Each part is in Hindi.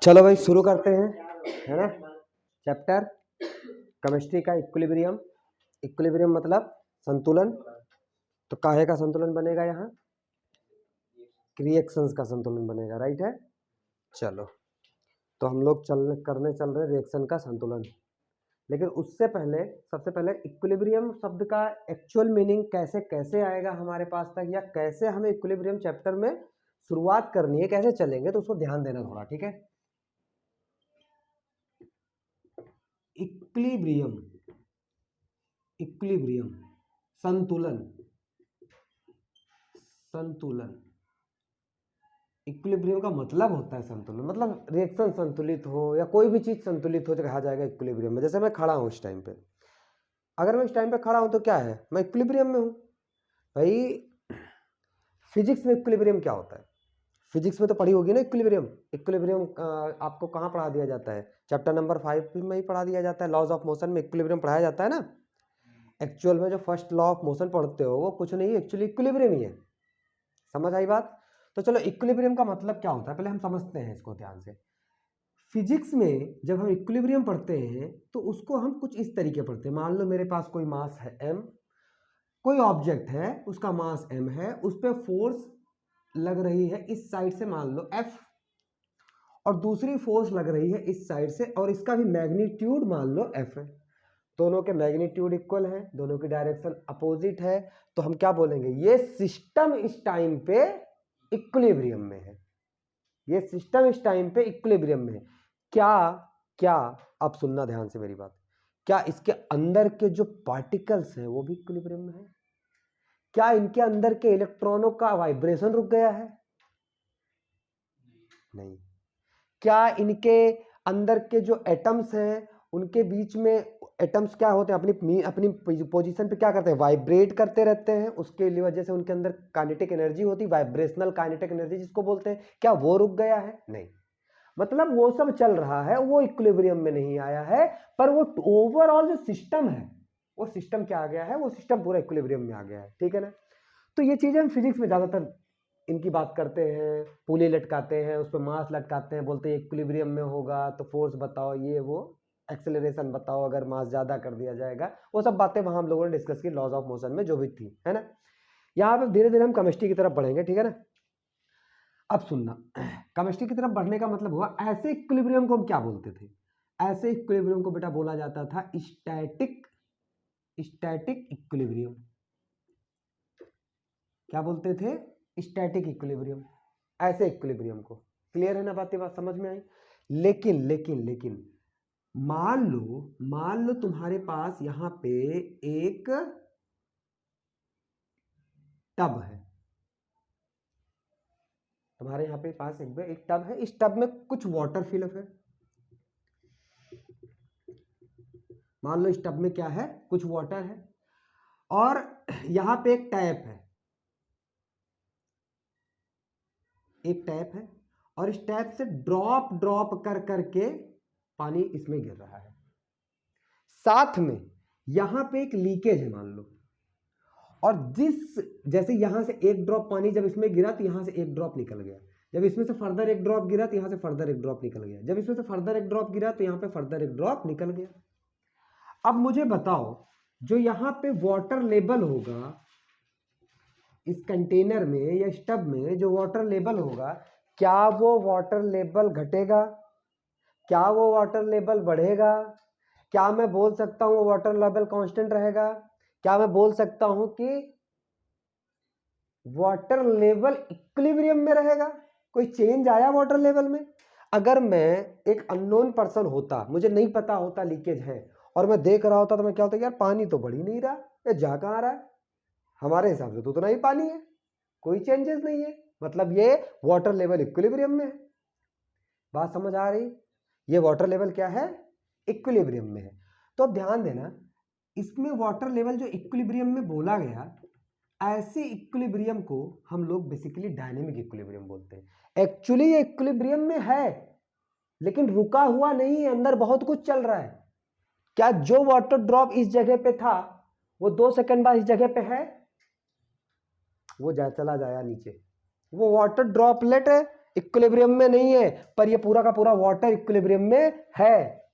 चलो भाई शुरू करते हैं, है ना। चैप्टर केमिस्ट्री का इक्विलिब्रियम। इक्विलिब्रियम मतलब संतुलन। तो काहे का संतुलन बनेगा यहाँ? रिएक्शंस का संतुलन बनेगा, राइट है। चलो तो हम लोग करने चल रहे रिएक्शन का संतुलन। लेकिन उससे पहले सबसे पहले इक्विलिब्रियम शब्द का एक्चुअल मीनिंग कैसे कैसे आएगा हमारे पास तक, या कैसे हमें इक्विलिब्रियम चैप्टर में शुरुआत करनी है, कैसे चलेंगे, तो उसको ध्यान देना थोड़ा, ठीक है। इक्विलिब्रियम, इक्विलिब्रियम संतुलन, संतुलन। इक्विलिब्रियम का मतलब होता है संतुलन, मतलब रिएक्शन संतुलित हो या कोई भी चीज संतुलित हो तो कहा जाएगा इक्विलिब्रियम में। जैसे मैं खड़ा हूं इस टाइम पे, अगर मैं इस टाइम पे खड़ा हूं तो क्या है, मैं इक्विलिब्रियम में हूं। भाई फिजिक्स में इक्विलिब्रियम क्या होता है? फिजिक्स में तो पढ़ी होगी ना इक्विलिब्रियम। इक्विलिब्रियम आपको कहाँ पढ़ा दिया जाता है? चैप्टर नंबर 5 में ही पढ़ा दिया जाता है। लॉज ऑफ मोशन में इक्विलिब्रियम पढ़ाया जाता है ना। एक्चुअल में जो फर्स्ट लॉ ऑफ मोशन पढ़ते हो वो कुछ नहीं, एक्चुअली इक्विलिब्रियम ही है। समझ आई बात? तो चलो इक्विलिब्रियम का मतलब क्या होता है पहले हम समझते हैं इसको ध्यान से। फिजिक्स में जब हम इक्विलिब्रियम पढ़ते हैं तो उसको हम कुछ इस तरीके पढ़ते हैं। मान लो मेरे पास कोई मास है m, कोई ऑब्जेक्ट है उसका मास m है, उस पर फोर्स लग रही है इस साइड से मान लो F, और दूसरी फोर्स लग रही है इस साइड से और इसका भी मैग्नीट्यूड मान लो F है। दोनों के मैग्नीट्यूड इक्वल है, दोनों की डायरेक्शन अपोजिट है, तो हम क्या बोलेंगे? ये सिस्टम इस टाइम पे इक्विलिब्रियम में है। ये सिस्टम इस टाइम पे इक्विलिब्रियम में है। क्या क्या अब सुनना ध्यान से मेरी बात। क्या इसके अंदर के जो पार्टिकल्स हैं वो भी इक्विलिब्रियम में है? क्या इनके अंदर के इलेक्ट्रॉनों का वाइब्रेशन रुक गया है? नहीं। क्या इनके अंदर के जो एटम्स हैं उनके बीच में एटम्स क्या होते हैं, अपनी अपनी पोजीशन पे क्या करते हैं? वाइब्रेट करते रहते हैं। उसके वजह से उनके अंदर काइनेटिक एनर्जी होती है, वाइब्रेशनल काइनेटिक एनर्जी जिसको बोलते हैं। क्या वो रुक गया है? नहीं। मतलब वो सब चल रहा है, वो इक्विलिब्रियम में नहीं आया है, पर वो ओवरऑल जो सिस्टम है वो सिस्टम क्या आ गया है? वो सिस्टम पूरा इक्विलिब्रियम में आ गया है, ठीक है ना। तो ये चीजें हम फिजिक्स में ज्यादातर इनकी बात करते हैं। पुली लटकाते हैं, उस पर मास लटकाते हैं, बोलते हैं इक्विलिब्रियम में होगा तो फोर्स बताओ, ये वो एक्सेलरेशन बताओ अगर मास ज्यादा कर दिया जाएगा। वो सब बातें वहां हम लोगों ने डिस्कस की लॉज ऑफ मोशन में जो भी थी, है ना। यहाँ पे धीरे धीरे हम केमिस्ट्री की तरफ बढ़ेंगे, ठीक है ना। अब सुनना, केमिस्ट्री की तरफ बढ़ने का मतलब हुआ ऐसे इक्विलिब्रियम को हम क्या बोलते थे? ऐसे इक्विलिब्रियम को बेटा बोला जाता था स्टैटिक, स्टैटिक इक्विलिब्रियम। क्या बोलते थे? Static equilibrium. ऐसे इक्विलिब्रियम को, क्लियर है ना बातें? बात समझ में आई? लेकिन लेकिन लेकिन मान लो तुम्हारे पास यहां पे एक टब है, तुम्हारे यहाँ पे पास एक टब है, इस टब में कुछ वाटर फिलअप है। मान लो इस टब में क्या है? कुछ वाटर है, और यहां पे एक टैप है, एक टैप है, और इस टैप से ड्रॉप ड्रॉप कर करके पानी इसमें गिर रहा है। साथ में यहां पे एक लीकेज है मान लो, और जैसे यहां से एक ड्रॉप पानी जब इसमें गिरा तो यहां से एक ड्रॉप निकल गया, जब इसमें से फर्दर एक ड्रॉप गिरा तो यहां से फर्दर एक ड्रॉप निकल गया, जब इसमें से फर्दर एक ड्रॉप गिरा तो यहां पे फर्दर एक ड्रॉप निकल गया। अब मुझे बताओ, जो यहां पे वाटर लेवल होगा इस कंटेनर में या इस टब में, जो वाटर लेवल होगा, क्या वो वाटर लेवल घटेगा? क्या वो वाटर लेवल बढ़ेगा? क्या मैं बोल सकता हूं वो वाटर लेवल कांस्टेंट रहेगा? क्या मैं बोल सकता हूं कि वाटर लेवल इक्विलिब्रियम में रहेगा? कोई चेंज आया वाटर लेवल में? अगर मैं एक अननोन पर्सन होता, मुझे नहीं पता होता लीकेज है, और मैं देख रहा होता तो मैं क्या होता, यार पानी तो बढ़ ही नहीं रहा, ये जा कहां रहा है? हमारे हिसाब से तो उतना ही पानी है, कोई चेंजेस नहीं है, मतलब ये वाटर लेवल इक्विलिब्रियम में है। बात समझ आ रही? ये वाटर लेवल क्या है? इक्विलिब्रियम में है। तो अब ध्यान देना, इसमें वाटर लेवल जो इक्विलिब्रियम में बोला गया, ऐसे इक्विलिब्रियम को हम लोग बेसिकली डायनेमिक इक्विलिब्रियम बोलते हैं। एक्चुअली ये इक्विलिब्रियम में है लेकिन रुका हुआ नहीं है, अंदर बहुत कुछ चल रहा है। क्या जो वाटर ड्रॉप इस जगह पे था वो 2 सेकंड बाद इस जगह पे है? वो चला जाया नीचे, वो वाटर ड्रॉपलेट इक्विलिब्रियम में नहीं है, पर ये पूरा का पूरा वाटर इक्विलिब्रियम में है।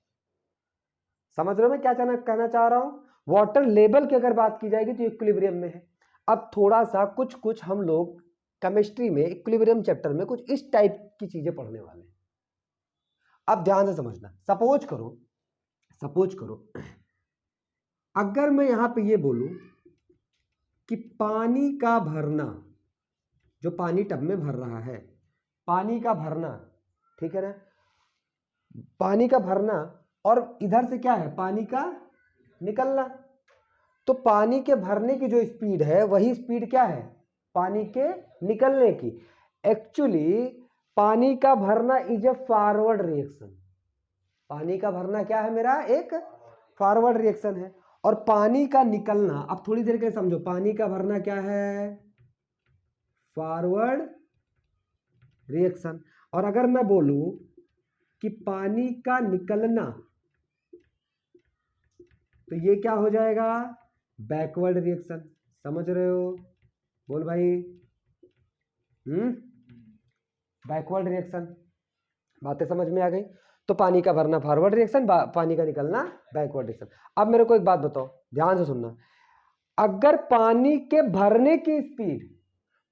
समझ रहे हो मैं क्या कहना चाह रहा हूं? वाटर लेवल की अगर बात की जाएगी तो इक्विलिब्रियम में है। अब थोड़ा सा कुछ हम लोग केमिस्ट्री में इक्विलिब्रियम चैप्टर में कुछ इस टाइप की चीजें पढ़ने वाले हैं। अब ध्यान से समझना। सपोज करो अगर मैं यहां पे ये बोलूं कि पानी का भरना, जो पानी टब में भर रहा है, पानी का भरना, ठीक है ना, पानी का भरना, और इधर से क्या है, पानी का निकलना। तो पानी के भरने की जो स्पीड है वही स्पीड क्या है, पानी के निकलने की। एक्चुअली पानी का भरना इज ए फॉरवर्ड रिएक्शन। पानी का भरना क्या है मेरा, एक फॉरवर्ड रिएक्शन है। और पानी का निकलना, अब थोड़ी देर के लिए समझो, पानी का भरना क्या है, फॉरवर्ड रिएक्शन। और अगर मैं बोलूं कि पानी का निकलना, तो ये क्या हो जाएगा, बैकवर्ड रिएक्शन। समझ रहे हो, बोल भाई। बैकवर्ड रिएक्शन, बातें समझ में आ गई। तो पानी का भरना फॉरवर्ड रिएक्शन, पानी का निकलना बैकवर्ड रिएक्शन। अब मेरे को एक बात बताओ, ध्यान से सुनना। अगर पानी के भरने की स्पीड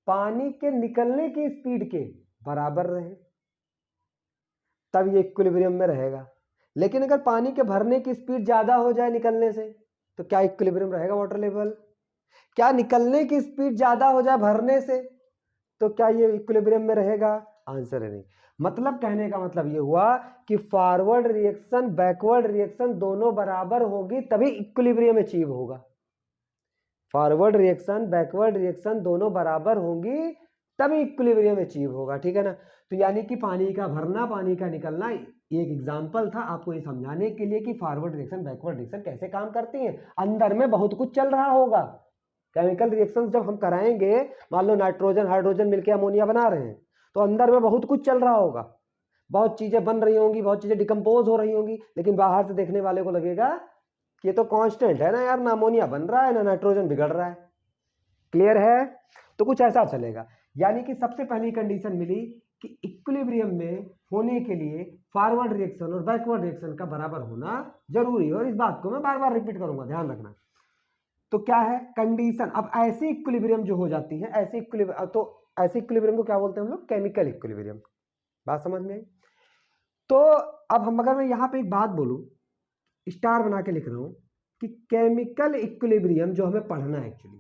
पानी के निकलने की स्पीड के बराबर रहे तब ये इक्विलिब्रियम में रहेगा। लेकिन अगर पानी के भरने की स्पीड ज्यादा हो जाए निकलने से, तो क्या इक्विलिब्रियम रहेगा वाटर लेवल? क्या निकलने की स्पीड ज्यादा हो जाए भरने से, तो क्या ये इक्विलिब्रियम में रहेगा? आंसर है नहीं। मतलब कहने का मतलब ये हुआ कि फॉरवर्ड रिएक्शन बैकवर्ड रिएक्शन दोनों बराबर होगी तभी इक्विलिब्रियम अचीव होगा। फॉरवर्ड रिएक्शन बैकवर्ड रिएक्शन दोनों बराबर होंगी तभी इक्विलिब्रियम अचीव होगा, ठीक है ना। तो यानी कि पानी का भरना पानी का निकलना एक एग्जांपल था आपको ये समझाने के लिए कि फॉरवर्ड रिएक्शन बैकवर्ड रिएक्शन कैसे काम करती हैं। अंदर में बहुत कुछ चल रहा होगा। केमिकल रिएक्शन जब हम कराएंगे, मान लो नाइट्रोजन हाइड्रोजन मिलकर अमोनिया बना रहे हैं, तो अंदर में बहुत कुछ चल रहा होगा, बहुत चीजें बन रही होंगी, बहुत चीजें डिकम्पोज हो रही होंगी। लेकिन बाहर से देखने वाले को लगेगा कि ये तो कांस्टेंट है ना यार, ना अमोनिया बन रहा है ना नाइट्रोजन बिगड़ रहा है। क्लियर है? तो कुछ ऐसा चलेगा। यानी कि सबसे पहली कंडीशन मिली कि इक्विलिब्रियम में होने के लिए फॉरवर्ड रिएक्शन और बैकवर्ड रिएक्शन का बराबर होना जरूरी है। और इस बात को मैं बार बार रिपीट करूंगा, ध्यान रखना। तो क्या है कंडीशन? अब ऐसी इक्विलिब्रियम जो हो जाती है, ऐसी इक्विलिब्रियम, तो ऐसी इक्विलिब्रियम को क्या बोलते हैं हम लोग? Chemical equilibrium. बात समझ में आई? तो अब हम अगर मैं यहां पे एक बात बोलूं, स्टार बना के लिख रहा हूं कि केमिकल इक्विलिब्रियम जो हमें पढ़ना है, actually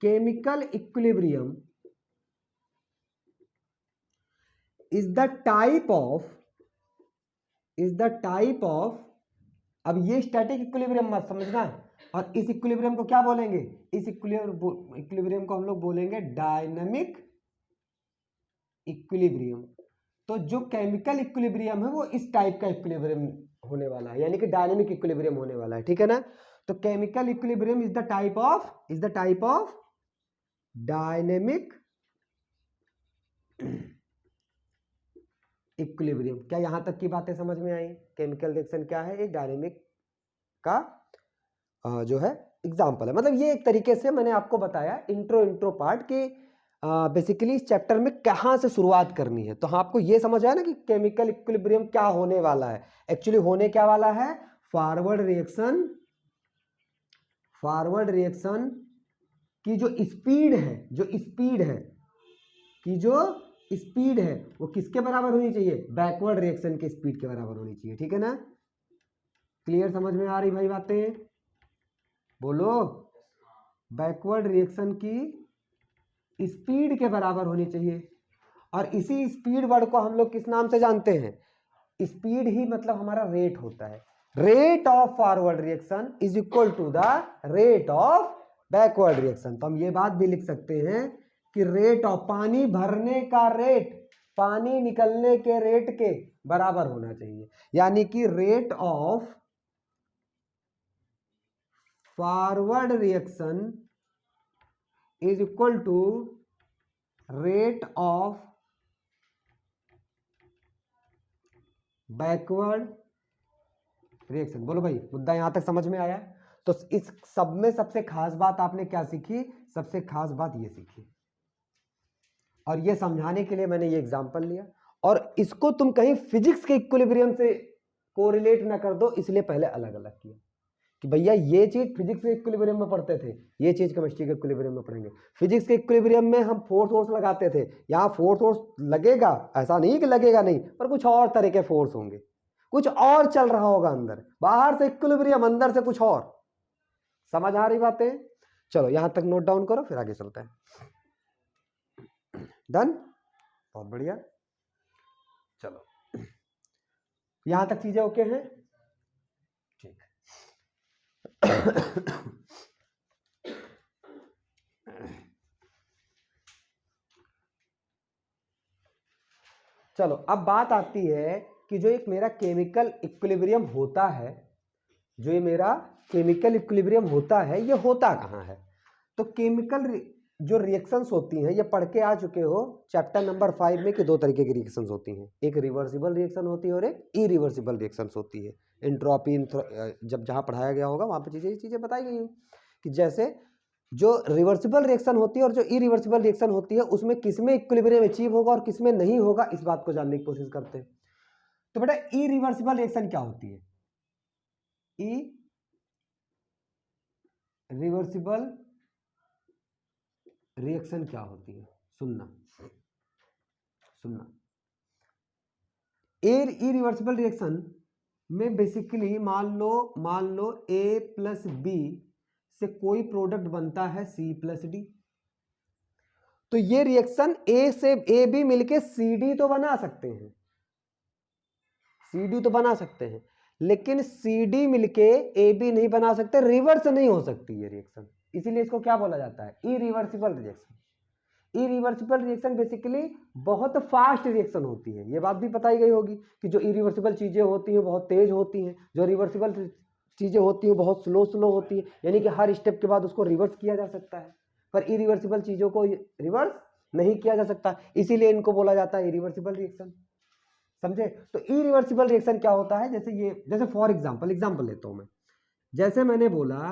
chemical equilibrium is the type of अब ये स्टैटिक इक्विलिब्रियम मत समझना, और इस इक्विलिब्रियम को क्या बोलेंगे? इस इक्विलिब्रियम को हम लोग बोलेंगे डायनामिक इक्विलिब्रियम। तो जो केमिकल इक्विलिब्रियम है वो इस टाइप का इक्विलिब्रियम होने वाला है, यानी कि डायनामिक इक्विलिब्रियम होने वाला है, ठीक है ना। तो chemical equilibrium is the type of dynamic equilibrium. क्या यहां तक की बातें समझ में आई? केमिकल रिएक्शन क्या है? एक डायनेमिक का जो है एग्जांपल है। मतलब ये एक तरीके से मैंने आपको बताया इंट्रो पार्ट की बेसिकली इस चैप्टर में कहां से शुरुआत करनी है। तो हाँ, आपको ये समझ आया ना कि केमिकल इक्विलिब्रियम क्या होने वाला है। एक्चुअली होने क्या वाला है? फॉरवर्ड रिएक्शन की जो स्पीड है वो किसके बराबर होनी चाहिए? बैकवर्ड रिएक्शन के स्पीड के बराबर होनी चाहिए, ठीक है ना। क्लियर? समझ में आ रही भाई बातें? बोलो। बैकवर्ड रिएक्शन की स्पीड के बराबर होनी चाहिए। और इसी स्पीड वर्ड को हम लोग किस नाम से जानते हैं? स्पीड ही मतलब हमारा रेट होता है। Rate of forward reaction is equal to the rate of backward reaction. तो हम ये बात भी लिख सकते हैं कि रेट ऑफ पानी भरने का रेट पानी निकलने के रेट के बराबर होना चाहिए। यानी कि rate of forward reaction is equal to rate of backward reaction. बोलो भाई, मुद्दा यहां तक समझ में आया? तो इस सब में सबसे खास बात आपने क्या सीखी? सबसे खास बात ये सीखिए, और ये समझाने के लिए मैंने ये एग्जांपल लिया, और इसको तुम कहीं फिजिक्स के इक्विलिब्रियम से कोरिलेट ना कर दो, इसलिए पहले अलग अलग किया कि भैया ये चीज फिजिक्स के इक्विलिब्रियम में पढ़ते थे, ये चीज केमिस्ट्री के इक्विलिब्रियम में पढ़ेंगे। फिजिक्स के इक्विलिब्रियम में हम फोर्स लगाते थे, यहाँ फोर्स लगेगा, ऐसा नहीं कि लगेगा नहीं, पर कुछ और तरह के फोर्स होंगे, कुछ और चल रहा होगा अंदर, बाहर से इक्विलिब्रियम, अंदर से कुछ और। समझ आ रही बातें? चलो यहां तक नोट डाउन करो, फिर आगे चलते हैं। डन, बहुत बढ़िया। चलो यहां तक चीजें ओके हैं? ठीक। चलो अब बात आती है कि जो एक मेरा केमिकल इक्विलिब्रियम होता है, जो ये मेरा केमिकल इक्विलिब्रियम होता है, ये होता कहाँ है? तो केमिकल जो रिएक्शंस होती हैं, ये पढ़ के आ चुके हो चैप्टर नंबर 5 में कि दो तरीके की रिएक्शंस होती हैं, एक रिवर्सिबल रिएक्शन होती है और एक इरिवर्सिबल रिएक्शंस होती है। एंट्रोपी जब जहाँ पढ़ाया गया होगा वहाँ पर चीज़ें बताई गई हैं कि जैसे जो रिवर्सिबल रिएक्शन होती है और जो इरिवर्सिबल रिएक्शन होती है, उसमें किसमें इक्विलिब्रियम अचीव होगा और किसमें नहीं होगा, इस बात को जानने की कोशिश करते हैं। तो बेटा इरिवर्सिबल रिएक्शन क्या होती है? रिवर्सिबल रिएक्शन क्या होती है? सुनना इरिवर्सिबल रिएक्शन में बेसिकली मान लो A प्लस बी से कोई प्रोडक्ट बनता है C प्लस डी, तो ये रिएक्शन A से A B मिलके CD तो बना सकते हैं, CD तो बना सकते हैं, लेकिन CD मिलके AB नहीं बना सकते, रिवर्स नहीं हो सकती ये रिएक्शन, इसीलिए इसको क्या बोला जाता है? Irreversible reaction. Irreversible reaction basically बहुत फास्ट रिएक्शन होती है, ये बात भी बताई गई होगी कि जो इरिवर्सिबल चीजें होती हैं बहुत तेज होती हैं, जो रिवर्सिबल चीजें होती हैं बहुत स्लो होती है, यानी कि हर स्टेप के बाद उसको रिवर्स किया जा सकता है, पर इरिवर्सिबल चीजों को रिवर्स नहीं किया जा सकता, इसीलिए इनको बोला जाता है इरिवर्सिबल रिएक्शन। समझे? तो इरिवर्सिबल रिएक्शन क्या होता है? जैसे फॉर एग्जाम्पल लेता हूं मैं, जैसे मैंने बोला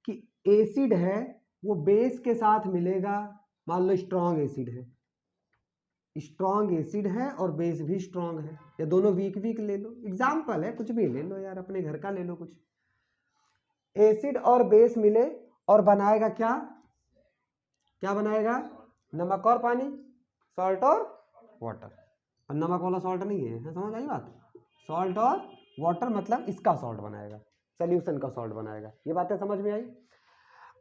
कि एसिड है वो बेस के साथ मिलेगा, मान लो स्ट्रॉन्ग एसिड है और बेस भी स्ट्रॉन्ग है, या दोनों वीक ले लो, एग्जाम्पल है, कुछ भी ले लो यार, अपने घर का ले लो कुछ। एसिड और बेस मिले और बनाएगा क्या बनाएगा? नमक और पानी, सॉल्ट और वाटर। और नमक वाला सॉल्ट नहीं है, समझ आई बात? सॉल्ट और वाटर मतलब इसका सॉल्ट बनाएगा, सोल्यूशन का सॉल्ट बनाएगा, ये बातें समझ में आई?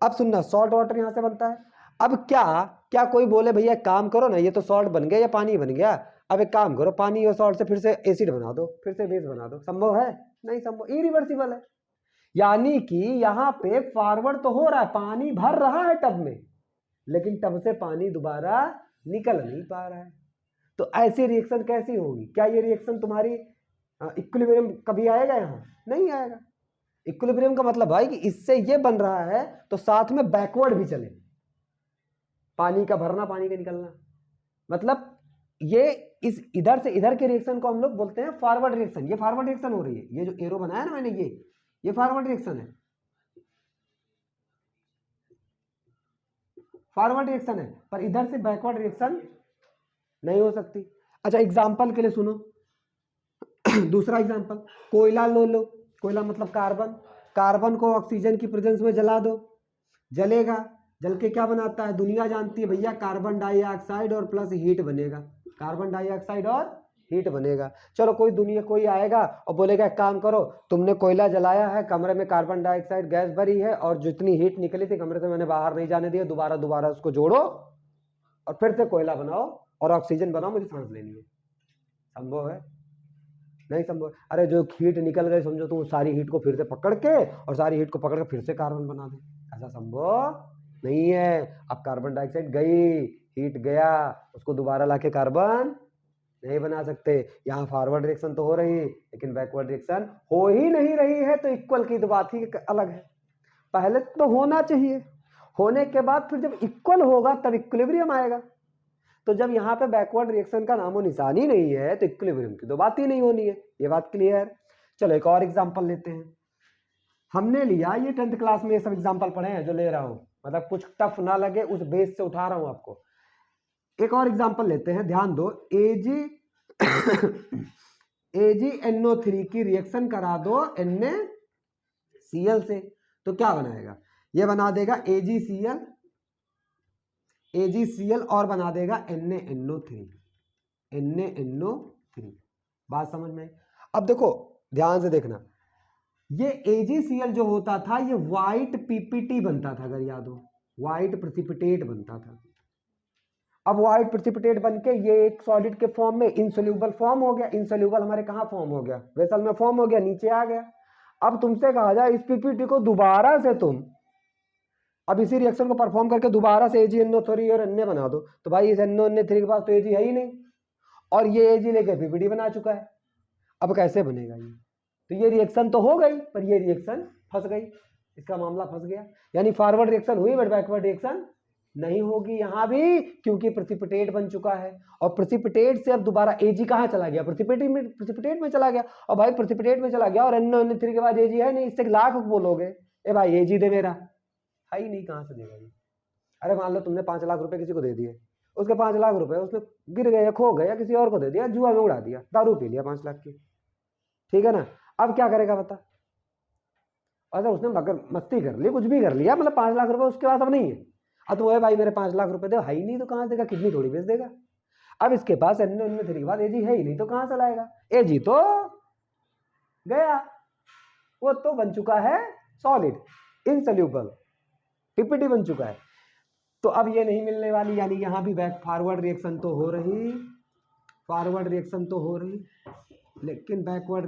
अब सुनना, सॉल्ट वाटर यहां से बनता है। अब क्या कोई बोले भैया काम करो ना, ये तो सॉल्ट बन गया या पानी बन गया, अब एक काम करो पानी और सॉल्ट से फिर से एसिड बना दो, फिर से बेस बना दो, संभव है? नहीं संभव, इरिवर्सिबल है। यानी कि यहां पे फॉरवर्ड तो हो रहा है, पानी भर रहा है टब में, लेकिन टब से पानी दोबारा निकल नहीं पा रहा है। तो ऐसी रिएक्शन कैसी होगी? क्या ये रिएक्शन तुम्हारी इक्विलिब्रियम कभी आएगा? यहां नहीं आएगा। इक्विलिब्रियम का मतलब भाई कि इससे ये बन रहा है तो साथ में बैकवर्ड भी चले, पानी का भरना पानी का निकलना, मतलब ये इस इधर से इधर के रिएक्शन को हम लोग बोलते हैं फॉरवर्ड रिएक्शन। ये फॉरवर्ड रिएक्शन हो रही है, ये जो एरो बनाया ना मैंने, ये फॉरवर्ड रिएक्शन है, पर इधर से बैकवर्ड रिएक्शन नहीं हो सकती। अच्छा एग्जाम्पल के लिए सुनो, दूसरा एग्जाम्पल, कोयला लो, कोयला मतलब कार्बन को ऑक्सीजन की प्रेजेंस में जला दो, जलेगा, जल के क्या बनाता है? दुनिया जानती है भैया, कार्बन डाइऑक्साइड और प्लस हीट बनेगा, कार्बन डाइऑक्साइड और हीट बनेगा। चलो कोई आएगा और बोलेगा काम करो, तुमने कोयला जलाया है, कमरे में कार्बन डाइऑक्साइड गैस भरी है और जितनी हीट निकली थी कमरे से मैंने बाहर नहीं जाने दिया, दोबारा उसको जोड़ो और फिर से कोयला बनाओ और ऑक्सीजन बनाओ, मुझे सांस लेनी है। संभव है? नहीं संभव। अरे जो हीट निकल गई समझो, तो सारी हीट को फिर से पकड़ के फिर से कार्बन बना दे, ऐसा संभव नहीं है। अब कार्बन डाइऑक्साइड गई, हीट गया, उसको दोबारा लाके कार्बन नहीं बना सकते। यहाँ फॉरवर्ड रिएक्शन तो हो रही है लेकिन बैकवर्ड रिएक्शन हो ही नहीं रही है, तो इक्वल की तो बात ही अलग है। पहले तो होना चाहिए, होने के बाद फिर जब इक्वल होगा तब इक्विलिब्रियम आएगा। तो जब यहाँ पे बैकवर्ड रिएक्शन का नामो निशान ही नहीं है तो इक्विलिब्रियम की तो बात ही नहीं होनी है, ये बात क्लियर? चलो एक और एग्जांपल लेते हैं। हमने लिया, ये 10th क्लास में ये सब एग्जांपल पढ़े हैं जो ले रहा हूं, मतलब कुछ टफ ना लगे उस बेस से उठा रहा हूं आपको। एक और एग्जांपल लेते हैं, ध्यान दो। AgNO3 की रिएक्शन करा दो NaCl से, तो क्या बनाएगा? ये बना देगा AgCl और बना देगा NaNO3। बात समझ में? अब देखो ध्यान से देखना, ये AgCl जो होता था ये व्हाइट PPT बनता था, अगर याद हो, व्हाइट प्रेसिपिटेट बनता था। अब व्हाइट प्रेसिपिटेट बनके ये एक सॉलिड के फॉर्म में इनसोल्यूबल फॉर्म हो गया। इनसोल्यूबल हमारे कहाँ फॉर्म हो गया? वेसल में फॉर्म हो गया, नीचे आ गया। अब तुमसे कहा जाए इस PPT को दोबारा से तुम अब इसी रिएक्शन को परफॉर्म करके दोबारा से AgNO3 और Na बना दो, तो भाई इस NO3 के पास तो Ag है ही नहीं, और ये Ag लेके PPT बना चुका है। अब कैसे बनेगा ये? तो ये रिएक्शन तो हो गई, पर ये रिएक्शन फंस गई, इसका मामला फंस गया। यानी फॉरवर्ड रिएक्शन हुई बट बैकवर्ड रिएक्शन नहीं होगी यहां भी, क्योंकि प्रेसिपिटेट बन चुका है। और प्रेसिपिटेट से अब दोबारा Ag कहां चला गया? प्रेसिपिटेट में चला गया। और भाई प्रेसिपिटेट में चला गया और NO3 के बाद Ag है नहीं, इससे लाख बोलोगे ए भाई Ag दे मेरा, है ही नहीं, कहां से देगा ये? अरे मान लो तुमने 5 लाख रुपए किसी को दे दिए, उसके 5 लाख रुपए उसने गिर गए, खो गए, या किसी और को दे दिया, जुआ में उड़ा दिया, दारू पी लिया 5 लाख की, ठीक है ना? अब क्या करेगा बता? अच्छा उसने मगर मस्ती कर ली, कुछ भी कर लिया, मतलब 5 लाख रुपए उसके पास अब नहीं है। अब तो वो भाई मेरे 5 लाख रुपए दे, है ही नहीं तो कहां से देगा? किडनी थोड़ी बेच देगा। अब इसके पास NO3 के बाद Ag है ही नहीं तो कहां से लाएगा? Ag तो गया, वो तो बन चुका है सॉलिड, इनसोल्यूबल, PPT बन चुका है। तो अब ये नहीं मिलने वाली, यानी यहां भी बैक फॉरवर्ड रिएक्शन तो हो रही, फॉरवर्ड रिएक्शन तो हो रही, लेकिन बैकवर्ड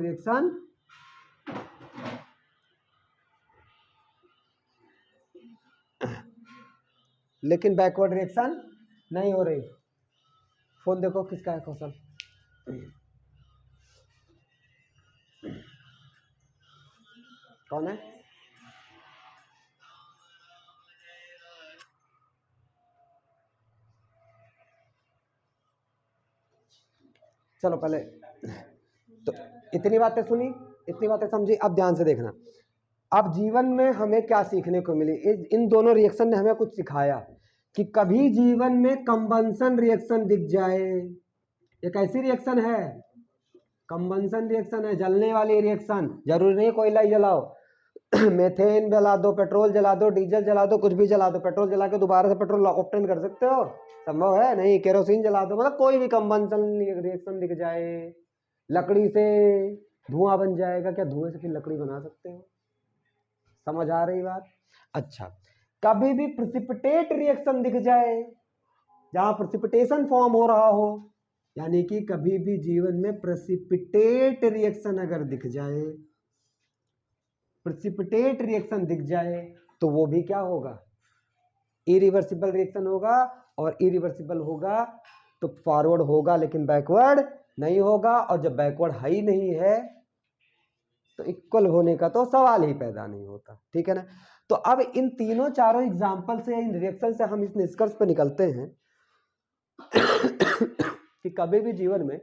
रिएक्शन नहीं हो रही। फोन देखो किसका है कौशल, कौन है? चलो पहले तो इतनी बातें सुनी, इतनी बातें समझी। अब ध्यान से देखना, अब जीवन में हमें क्या सीखने को मिली? इन दोनों रिएक्शन ने हमें कुछ सिखाया कि कभी जीवन में कंबंशन रिएक्शन दिख जाए, एक ऐसी रिएक्शन है, कंबंशन रिएक्शन है, जलने वाली रिएक्शन, जरूरी नहीं कोयला ही जलाओ, मेथेन जला दो, पेट्रोल जला दो, डीजल जला दो, कुछ भी जला दो, पेट्रोल जला के दोबारा से पेट्रोल ऑब्टेन कर सकते हो? संभव है नहीं। केरोसिन जला दो, मतलब कोई भी कंबंशन रिएक्शन दिख जाए, लकड़ी से धुआं बन जाएगा, क्या धुएं से फिर लकड़ी बना सकते हो? समझ आ रही बात? अच्छा, कभी भी प्रेसिपिटेट रिएक्शन दिख जाए, जहां प्रेसिपिटेशन फॉर्म हो रहा हो, यानी कि कभी भी जीवन में प्रेसिपिटेट रिएक्शन अगर दिख जाए, प्रेसिपिटेट रिएक्शन दिख जाए, तो वो भी क्या होगा? इरिवर्सिबल रिएक्शन होगा, और इरिवर्सिबल होगा तो फॉरवर्ड होगा लेकिन बैकवर्ड नहीं होगा, और जब बैकवर्ड है ही नहीं है तो इक्वल होने का तो सवाल ही पैदा नहीं होता, ठीक है ना? तो अब इन तीनों चारों एग्जाम्पल से, इन रिएक्शन से हम इस निष्कर्ष पर निकलते हैं कि कभी भी जीवन में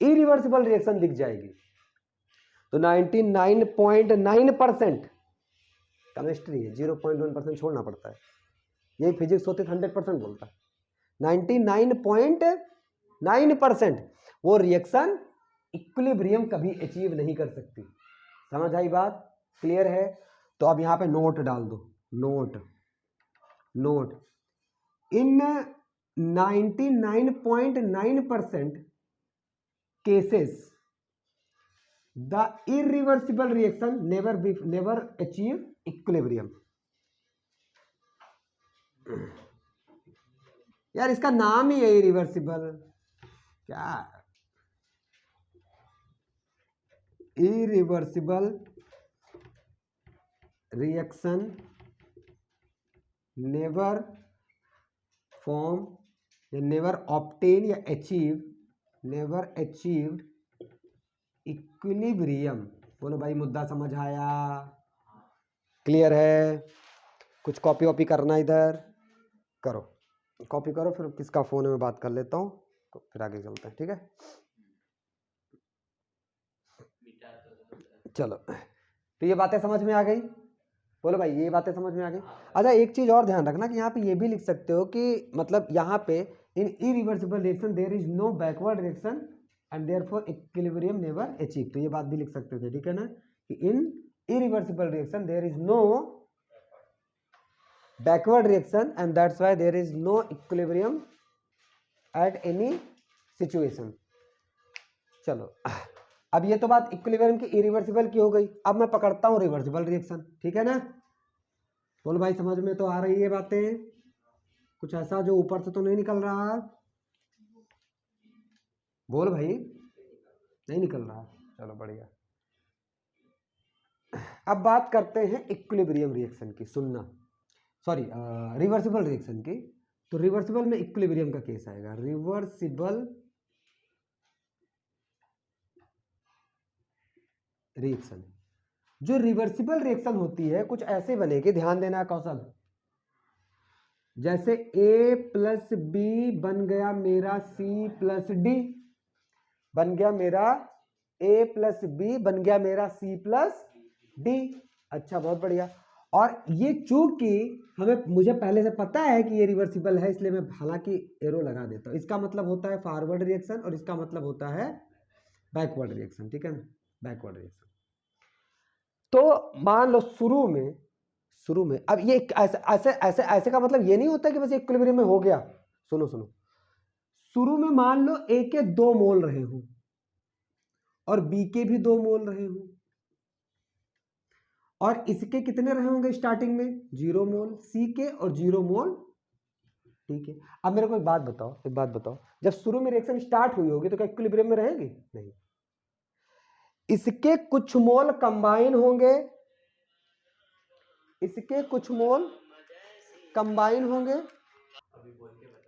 इरिवर्सिबल रिएक्शन दिख जाएगी तो 99.9% केमिस्ट्री है, 0.1% छोड़ना पड़ता है, यही फिजिक्स होती 100% बोलता है। 99.9% वो रिएक्शन इक्विलिब्रियम कभी अचीव नहीं कर सकती। समझ आई बात? क्लियर है? तो अब यहां पे नोट डाल दो, note in 99.9% cases the irreversible reaction never achieve equilibrium. यार इसका नाम ही है इरिवर्सिबल, क्या इरिवर्सिबल रिएक्शन नेवर फॉर्म या नेवर ऑब्टेन या अचीव, नेवर अचीव्ड इक्विलिब्रियम। बोलो भाई मुद्दा समझ आया? क्लियर है? कुछ कॉपी वॉपी करना इधर करो, कॉपी करो, फिर किसका फोन है मैं बात कर लेता हूँ, तो फिर आगे चलते हैं, ठीक है? चलो, तो ये बातें समझ में आ गई। बोलो भाई, ये बातें समझ में आ गई। अच्छा, एक चीज और ध्यान रखना कि यहाँ पे ये भी लिख सकते हो कि मतलब यहाँ पे in irreversible reaction there is no backward reaction and therefore equilibrium never achieve. तो ये बात भी लिख सकते थे, ठीक है ना, कि in irreversible reaction there is no backward reaction and that's why there is no equilibrium at any situation. चलो, अब ये तो बात इक्विलिब्रियम की इरिवर्सिबल की हो गई। अब मैं पकड़ता हूं रिवर्सिबल रिएक्शन, ठीक है ना। बोल भाई, समझ में तो आ रही है बातें? कुछ ऐसा जो ऊपर से तो नहीं निकल रहा? बोल भाई, नहीं निकल रहा? चलो बढ़िया। अब बात करते हैं इक्विलिब्रियम रिएक्शन की, सुनना, सॉरी रिवर्सिबल रिएक्शन की। तो रिवर्सिबल में इक्विलिब्रियम का केस आएगा, रिवर्सिबल रिएक्शन। जो रिवर्सिबल रिएक्शन होती है कुछ ऐसे बनेगी, ध्यान देना कौशल, जैसे A प्लस बी बन गया मेरा C प्लस डी, बन गया मेरा A प्लस बी बन गया मेरा C प्लस डी। अच्छा, बहुत बढ़िया। और ये चूंकि मुझे पहले से पता है कि ये रिवर्सिबल है, इसलिए मैं हालांकि एरो लगा देता हूं। इसका मतलब होता है फॉरवर्ड रिएक्शन और इसका मतलब होता है बैकवर्ड रिएक्शन, ठीक है ना, बैकवर्ड रिएक्शन। तो मान लो शुरू में अब ये ऐसे ऐसे ऐसे ऐसे का मतलब ये नहीं होता कि बस इक्विलिब्रियम में हो गया। सुनो सुनो, शुरू में मान लो A के 2 मोल रहे हो और B के भी 2 मोल रहे हो, और इसके कितने रहे होंगे स्टार्टिंग में? 0 मोल, C के और 0 मोल, ठीक है। अब मेरे को एक बात बताओ, जब शुरू में रिएक्शन स्टार्ट हुई होगी तो क्या इक्विलिब्रियम में रहेगी? नहीं। इसके कुछ मोल कंबाइन होंगे, इसके कुछ मोल कंबाइन होंगे